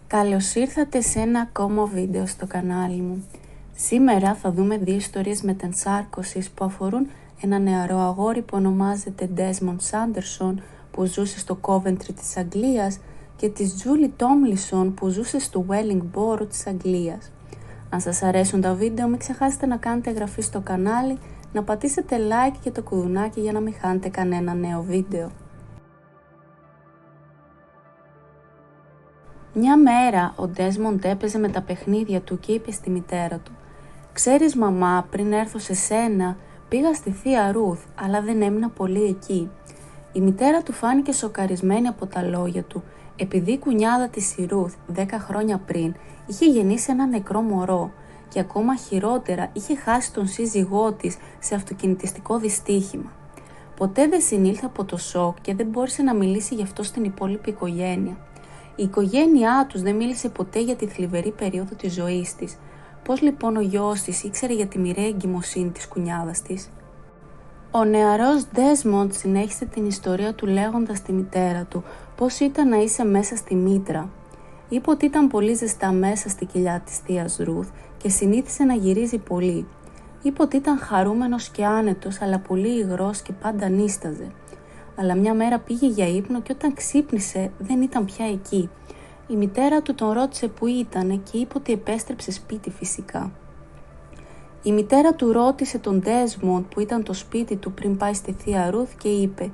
Καλώς ήρθατε σε ένα ακόμα βίντεο στο κανάλι μου. Σήμερα θα δούμε δύο ιστορίες μετενσάρκωσης που αφορούν ένα νεαρό αγόρι που ονομάζεται Desmond Sanderson που ζούσε στο Coventry της Αγγλίας και της Julie Tomlinson που ζούσε στο Wellingborough της Αγγλίας. Αν σας αρέσουν τα βίντεο μην ξεχάσετε να κάνετε εγγραφή στο κανάλι, να πατήσετε like και το κουδουνάκι για να μην χάνετε κανένα νέο βίντεο. Μια μέρα ο Ντέσμοντ έπαιζε με τα παιχνίδια του και είπε στη μητέρα του «Ξέρεις μαμά, πριν έρθω σε σένα, πήγα στη θεία Ρουθ, αλλά δεν έμεινα πολύ εκεί». Η μητέρα του φάνηκε σοκαρισμένη από τα λόγια του, επειδή η κουνιάδα της η Ρουθ 10 χρόνια πριν είχε γεννήσει ένα νεκρό μωρό και ακόμα χειρότερα είχε χάσει τον σύζυγό της σε αυτοκινητιστικό δυστύχημα. Ποτέ δεν συνήλθε από το σοκ και δεν μπόρεσε να μιλήσει γι' αυτό στην υπόλοιπη οικογένεια. Η οικογένειά τους δεν μίλησε ποτέ για τη θλιβερή περίοδο της ζωής της. Πώς λοιπόν ο γιος της ήξερε για τη μοιραία εγκυμοσύνη της κουνιάδας της? Ο νεαρός Ντέσμοντ συνέχισε την ιστορία του λέγοντας στη μητέρα του πώς ήταν να είσαι μέσα στη μήτρα. Είπε ότι ήταν πολύ ζεστά μέσα στη κοιλιά της θείας Ρουθ και συνήθισε να γυρίζει πολύ. Είπε ότι ήταν χαρούμενος και άνετος αλλά πολύ υγρός και πάντα νίσταζε. Αλλά μια μέρα πήγε για ύπνο και όταν ξύπνησε δεν ήταν πια εκεί. Η μητέρα του τον ρώτησε που ήτανε και είπε ότι επέστρεψε σπίτι φυσικά. Η μητέρα του ρώτησε τον Ντέσμοντ που ήταν το σπίτι του πριν πάει στη θεία Ρουθ και είπε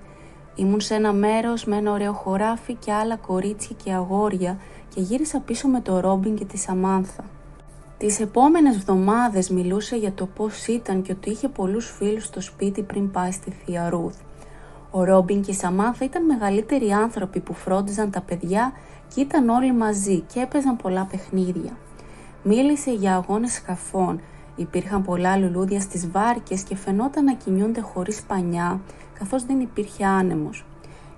«Ήμουν σε ένα μέρος με ένα ωραίο χωράφι και άλλα κορίτσια και αγόρια και γύρισα πίσω με το Ρόμπιν και τη Σαμάνθα». Τις επόμενες εβδομάδες μιλούσε για το πώς ήταν και ότι είχε πολλούς φίλους στο σπίτι πριν πάει στη θεία Ρουθ. Ο Ρόμπιν και η Σαμάνθα ήταν μεγαλύτεροι άνθρωποι που φρόντιζαν τα παιδιά και ήταν όλοι μαζί και έπαιζαν πολλά παιχνίδια. Μίλησε για αγώνες σκαφών, υπήρχαν πολλά λουλούδια στις βάρκες και φαινόταν να κινιούνται χωρίς πανιά καθώς δεν υπήρχε άνεμος.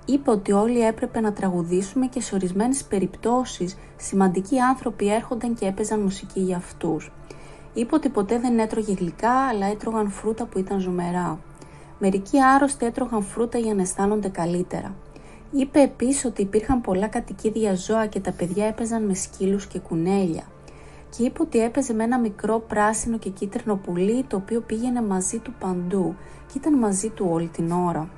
Είπε ότι όλοι έπρεπε να τραγουδήσουμε και σε ορισμένες περιπτώσεις σημαντικοί άνθρωποι έρχονταν και έπαιζαν μουσική για αυτούς. Είπε ότι ποτέ δεν έτρωγε γλυκά αλλά έτρωγαν φρούτα που ήταν ζουμερά. Μερικοί άρρωστοι έτρωγαν φρούτα για να αισθάνονται καλύτερα. Είπε επίσης ότι υπήρχαν πολλά κατοικίδια ζώα και τα παιδιά έπαιζαν με σκύλους και κουνέλια. Και είπε ότι έπαιζε με ένα μικρό πράσινο και κίτρινο πουλί το οποίο πήγαινε μαζί του παντού και ήταν μαζί του όλη την ώρα.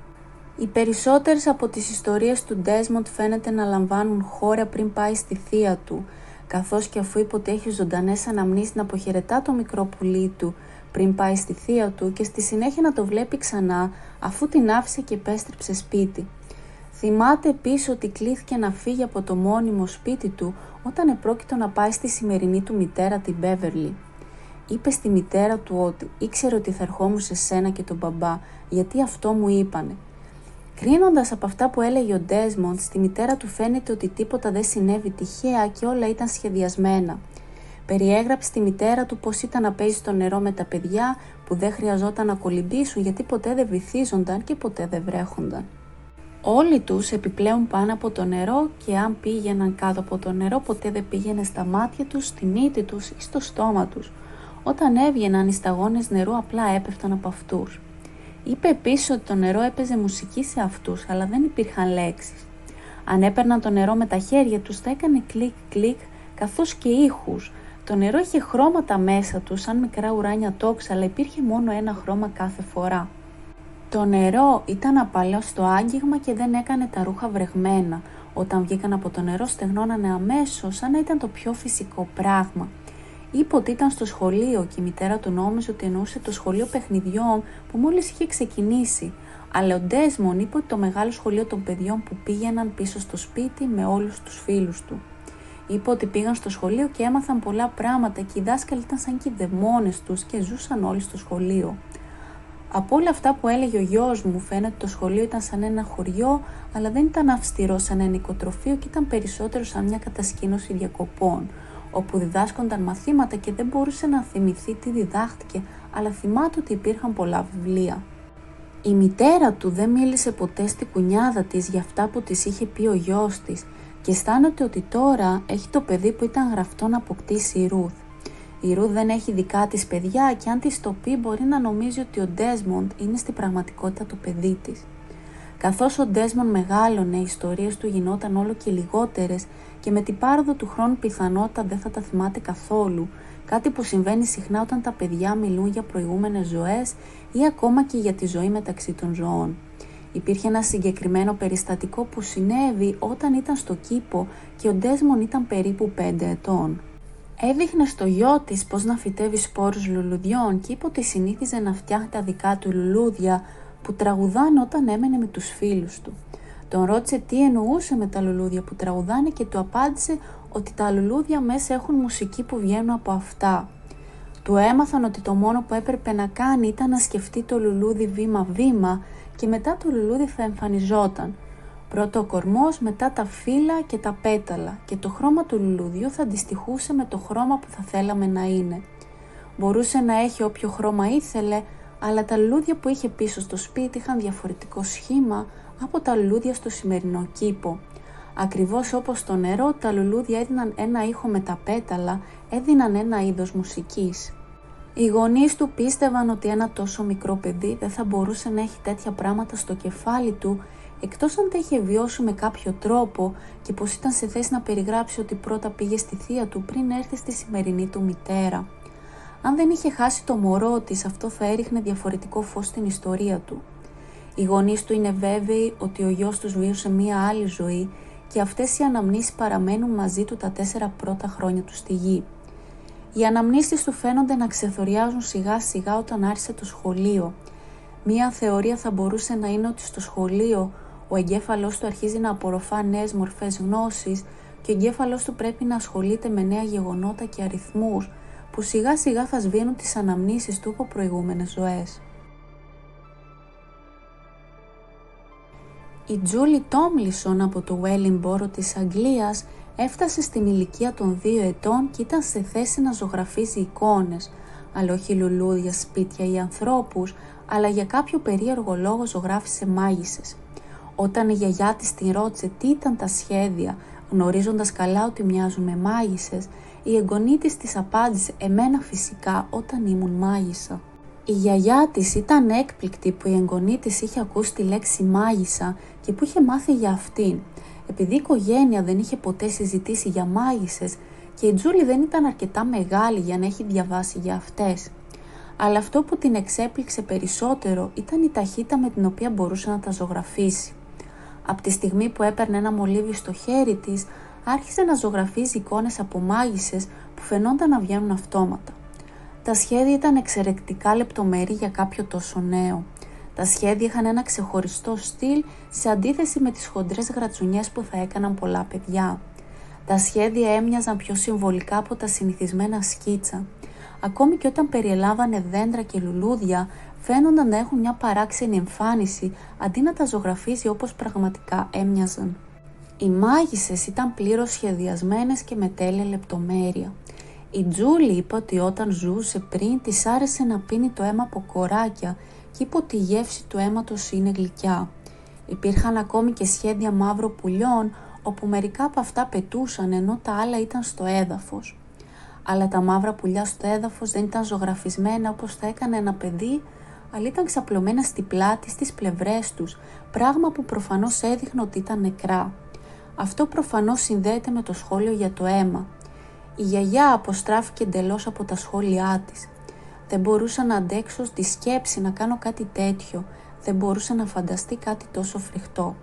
Οι περισσότερες από τις ιστορίες του Ντέσμοντ φαίνεται να λαμβάνουν χώρα πριν πάει στη θεία του, καθώς και αφού είπε ότι έχει ζωντανές αναμνήσεις να αποχαιρετά το μικρό πουλί του πριν πάει στη θεία του και στη συνέχεια να το βλέπει ξανά αφού την άφησε και επέστρεψε σπίτι. Θυμάται επίσης ότι κλήθηκε να φύγει από το μόνιμο σπίτι του όταν επρόκειτο να πάει στη σημερινή του μητέρα την Μπέβερλι. Είπε στη μητέρα του ότι ήξερε ότι θα ερχόμουν σε σένα και τον μπαμπά γιατί αυτό μου είπανε. Κρίνοντας από αυτά που έλεγε ο Ντέσμοντ, στη μητέρα του φαίνεται ότι τίποτα δεν συνέβη τυχαία και όλα ήταν σχεδιασμένα. Περιέγραψε στη μητέρα του πως ήταν να παίζει στο νερό με τα παιδιά που δεν χρειαζόταν να κολυμπήσουν γιατί ποτέ δεν βυθίζονταν και ποτέ δεν βρέχονταν. Όλοι τους επιπλέον πάνω από το νερό και αν πήγαιναν κάτω από το νερό ποτέ δεν πήγαινε στα μάτια τους, στη μύτη τους ή στο στόμα τους. Όταν έβγαιναν οι σταγόνες νερού απλά έπεφταν από αυτούς. Είπε επίσης ότι το νερό έπαιζε μουσική σε αυτούς αλλά δεν υπήρχαν λέξεις. Αν έπαιρναν το νερό με τα χέρια τους θα έκανε κλικ κλικ καθώς και ήχους. Το νερό είχε χρώματα μέσα του σαν μικρά ουράνια τόξα αλλά υπήρχε μόνο ένα χρώμα κάθε φορά. Το νερό ήταν απαλό στο άγγιγμα και δεν έκανε τα ρούχα βρεγμένα. Όταν βγήκαν από το νερό στεγνώνανε αμέσως σαν να ήταν το πιο φυσικό πράγμα. Είπε ότι ήταν στο σχολείο και η μητέρα του νόμιζε ότι εννοούσε το σχολείο παιχνιδιών που μόλις είχε ξεκινήσει. Αλλά ο Ντέσμοντ είπε ότι το μεγάλο σχολείο των παιδιών που πήγαιναν πίσω στο σπίτι με όλους τους φίλους του. Είπε ότι πήγαν στο σχολείο και έμαθαν πολλά πράγματα και οι δάσκαλοι ήταν σαν και οι δαιμόνες τους και ζούσαν όλοι στο σχολείο. Από όλα αυτά που έλεγε ο γιος μου φαίνεται ότι το σχολείο ήταν σαν ένα χωριό αλλά δεν ήταν αυστηρό σαν ένα οικοτροφείο και ήταν περισσότερο σαν μια κατασκήνωση διακοπών όπου διδάσκονταν μαθήματα και δεν μπορούσε να θυμηθεί τι διδάχτηκε αλλά θυμάται ότι υπήρχαν πολλά βιβλία. Η μητέρα του δεν μίλησε ποτέ στη κουνιάδα της για αυτά που της είχε πει ο γιος της και αισθάνεται ότι τώρα έχει το παιδί που ήταν γραφτό να αποκτήσει η Ρουθ. Η Ρουθ δεν έχει δικά της παιδιά και αν της το πει μπορεί να νομίζει ότι ο Ντέσμοντ είναι στην πραγματικότητα το παιδί της. Καθώς ο Ντέσμον μεγάλωνε, οι ιστορίες του γινόταν όλο και λιγότερες και με την πάροδο του χρόνου πιθανότατα δεν θα τα θυμάται καθόλου, κάτι που συμβαίνει συχνά όταν τα παιδιά μιλούν για προηγούμενες ζωές ή ακόμα και για τη ζωή μεταξύ των ζώων. Υπήρχε ένα συγκεκριμένο περιστατικό που συνέβη όταν ήταν στο κήπο και ο Ντέσμον ήταν περίπου 5 ετών. Έδειχνε στο γιο της πώς να φυτεύει σπόρους λουλουδιών και είπε ότι συνήθιζε να φτιάχνει τα δικά του λουλούδια που τραγουδάνε όταν έμενε με τους φίλους του. Τον ρώτησε τι εννοούσε με τα λουλούδια που τραγουδάνε και του απάντησε ότι τα λουλούδια μέσα έχουν μουσική που βγαίνουν από αυτά. Του έμαθαν ότι το μόνο που έπρεπε να κάνει ήταν να σκεφτεί το λουλούδι βήμα-βήμα και μετά το λουλούδι θα εμφανιζόταν. Πρώτο ο κορμός, μετά τα φύλλα και τα πέταλα και το χρώμα του λουλουδιού θα αντιστοιχούσε με το χρώμα που θα θέλαμε να είναι. Μπορούσε να έχει όποιο χρώμα ήθελε, αλλά τα λουλούδια που είχε πίσω στο σπίτι είχαν διαφορετικό σχήμα από τα λουλούδια στο σημερινό κήπο. Ακριβώς όπως το νερό, τα λουλούδια έδιναν ένα ήχο με τα πέταλα, έδιναν ένα είδος μουσικής. Οι γονείς του πίστευαν ότι ένα τόσο μικρό παιδί δεν θα μπορούσε να έχει τέτοια πράγματα στο κεφάλι του, εκτός αν τα είχε βιώσει με κάποιο τρόπο και πως ήταν σε θέση να περιγράψει ότι πρώτα πήγε στη θεία του πριν έρθει στη σημερινή του μητέρα. Αν δεν είχε χάσει το μωρό της, αυτό θα έριχνε διαφορετικό φως στην ιστορία του. Οι γονείς του είναι βέβαιοι ότι ο γιος τους βίωσε μία άλλη ζωή και αυτές οι αναμνήσεις παραμένουν μαζί του τα 4 πρώτα χρόνια του στη γη. Οι αναμνήσεις του φαίνονται να ξεθοριάζουν σιγά σιγά όταν άρχισε το σχολείο. Μία θεωρία θα μπορούσε να είναι ότι στο σχολείο ο εγκέφαλός του αρχίζει να απορροφά νέες μορφές γνώσης και ο εγκέφαλός του πρέπει να ασχολείται με νέα γεγονότα και αριθμούς που σιγά σιγά θα σβήνουν τις αναμνήσεις του από προηγούμενες ζωές. Η Τζούλι Τόμλισον από το Wellingborough της Αγγλίας έφτασε στην ηλικία των 2 ετών και ήταν σε θέση να ζωγραφίζει εικόνες, αλλά όχι λουλούδια, σπίτια ή ανθρώπους, αλλά για κάποιο περίεργο λόγο ζωγράφισε μάγισσες. Όταν η γιαγιά της την ρώτησε τι ήταν τα σχέδια, γνωρίζοντας καλά ότι μοιάζουν με μάγισσες, η εγγονή της απάντησε «Εμένα φυσικά όταν ήμουν μάγισσα». Η γιαγιά της ήταν έκπληκτη που η εγγονή της είχε ακούσει τη λέξη μάγισσα και που είχε μάθει για αυτήν. Επειδή η οικογένεια δεν είχε ποτέ συζητήσει για μάγισσες και η Τζούλι δεν ήταν αρκετά μεγάλη για να έχει διαβάσει για αυτές. Αλλά αυτό που την εξέπληξε περισσότερο ήταν η ταχύτητα με την οποία μπορούσε να τα ζωγραφίσει. Από τη στιγμή που έπαιρνε ένα μολύβι στο χέρι της, άρχισε να ζωγραφίζει εικόνες από μάγισσες που φαινόταν να βγαίνουν αυτόματα. Τα σχέδια ήταν εξαιρετικά λεπτομερή για κάποιο τόσο νέο. Τα σχέδια είχαν ένα ξεχωριστό στυλ σε αντίθεση με τις χοντρές γρατσουνιές που θα έκαναν πολλά παιδιά. Τα σχέδια έμοιαζαν πιο συμβολικά από τα συνηθισμένα σκίτσα. Ακόμη και όταν περιελάβανε δέντρα και λουλούδια, φαίνονταν να έχουν μια παράξενη εμφάνιση αντί να τα ζωγραφίζει όπως πραγματικά έμοιαζαν. Οι μάγισσες ήταν πλήρως σχεδιασμένες και με τέλεια λεπτομέρεια. Η Τζούλι είπε ότι όταν ζούσε πριν της άρεσε να πίνει το αίμα από κοράκια και είπε ότι η γεύση του αίματος είναι γλυκιά. Υπήρχαν ακόμη και σχέδια μαύρων πουλιών όπου μερικά από αυτά πετούσαν ενώ τα άλλα ήταν στο έδαφος. Αλλά τα μαύρα πουλιά στο έδαφος δεν ήταν ζωγραφισμένα όπως θα έκανε ένα παιδί, αλλά ήταν ξαπλωμένα στη πλάτη, στις πλευρές τους, πράγμα που προφανώς έδειχνε ότι ήταν νεκρά. Αυτό προφανώς συνδέεται με το σχόλιο για το αίμα. Η γιαγιά αποστράφηκε εντελώς από τα σχόλιά της. Δεν μπορούσα να αντέξω τη σκέψη να κάνω κάτι τέτοιο, δεν μπορούσα να φανταστεί κάτι τόσο φρικτό.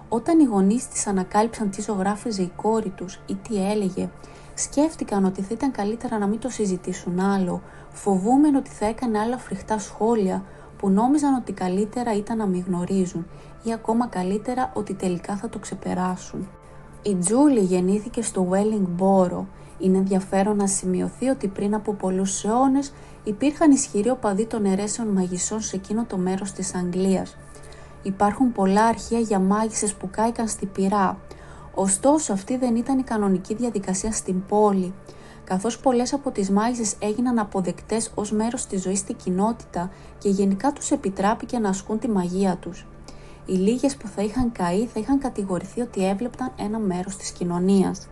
Όταν οι γονείς της ανακάλυψαν τι ζωγράφιζε η κόρη τους ή τι έλεγε, σκέφτηκαν ότι θα ήταν καλύτερα να μην το συζητήσουν άλλο, φοβούμενοι ότι θα έκανε άλλα φρικτά σχόλια που νόμιζαν ότι καλύτερα ήταν να μην γνωρίζουν ή ακόμα καλύτερα ότι τελικά θα το ξεπεράσουν. Η Τζούλι γεννήθηκε στο Wellingborough. Είναι ενδιαφέρον να σημειωθεί ότι πριν από πολλούς αιώνες υπήρχαν ισχυροί οπαδοί των αιρέσεων μαγισσών σε εκείνο το μέρος της Αγγλίας. Υπάρχουν πολλά αρχεία για μάγισσες που κάηκαν στη πυρά. Ωστόσο, αυτή δεν ήταν η κανονική διαδικασία στην πόλη. Καθώς πολλές από τις μάγισσες έγιναν αποδεκτές ως μέρος της ζωής στην κοινότητα και γενικά τους επιτράπηκε να ασκούν τη μαγεία τους. Οι λίγες που θα είχαν καεί θα είχαν κατηγορηθεί ότι έβλεπταν ένα μέρος της κοινωνίας.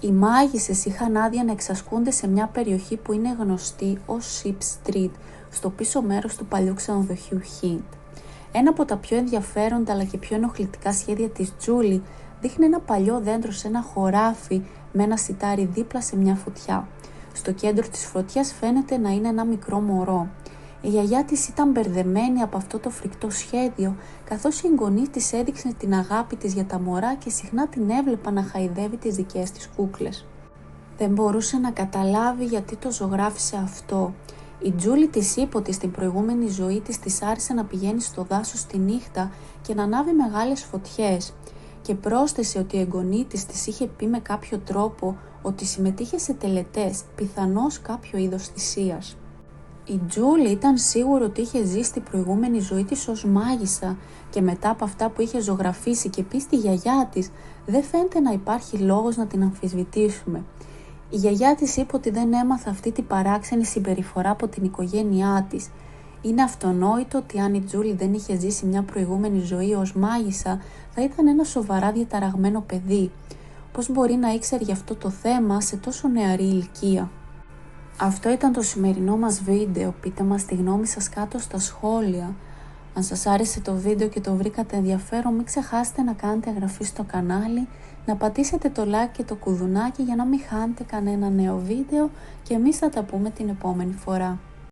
Οι μάγισσες είχαν άδεια να εξασκούνται σε μια περιοχή που είναι γνωστή ως Ship Street, στο πίσω μέρος του παλιού ξενοδοχείου Hint. Ένα από τα πιο ενδιαφέροντα αλλά και πιο ενοχλητικά σχέδια της Τζούλι δείχνει ένα παλιό δέντρο σε ένα χωράφι με ένα σιτάρι δίπλα σε μια φωτιά. Στο κέντρο της φωτιάς φαίνεται να είναι ένα μικρό μωρό. Η γιαγιά της ήταν μπερδεμένη από αυτό το φρικτό σχέδιο, καθώς οι εγγονείς της έδειξαν την αγάπη της για τα μωρά και συχνά την έβλεπαν να χαϊδεύει τις δικές της κούκλες. Δεν μπορούσε να καταλάβει γιατί το ζωγράφισε αυτό. Η Τζούλι της είπε ότι στην προηγούμενη ζωή της άρεσε να πηγαίνει στο δάσος τη νύχτα και να ανάβει μεγάλες φωτιές, και πρόσθεσε ότι η εγγονή της είχε πει με κάποιο τρόπο ότι συμμετείχε σε τελετές, πιθανώς κάποιο είδος θυσίας. Η Τζούλι ήταν σίγουρη ότι είχε ζήσει στην προηγούμενη ζωή της ως μάγισσα και μετά από αυτά που είχε ζωγραφίσει και πει στη γιαγιά της, δεν φαίνεται να υπάρχει λόγος να την αμφισβητήσουμε. Η γιαγιά της είπε ότι δεν έμαθε αυτή την παράξενη συμπεριφορά από την οικογένειά της. Είναι αυτονόητο ότι αν η Τζούλι δεν είχε ζήσει μια προηγούμενη ζωή ως μάγισσα, θα ήταν ένα σοβαρά διαταραγμένο παιδί. Πώς μπορεί να ήξερε για αυτό το θέμα σε τόσο νεαρή ηλικία? Αυτό ήταν το σημερινό μας βίντεο. Πείτε μας τη γνώμη σας κάτω στα σχόλια. Αν σας άρεσε το βίντεο και το βρήκατε ενδιαφέρον, μην ξεχάσετε να κάνετε εγγραφή στο κανάλι, να πατήσετε το like και το κουδουνάκι για να μην χάνετε κανένα νέο βίντεο, και εμείς θα τα πούμε την επόμενη φορά.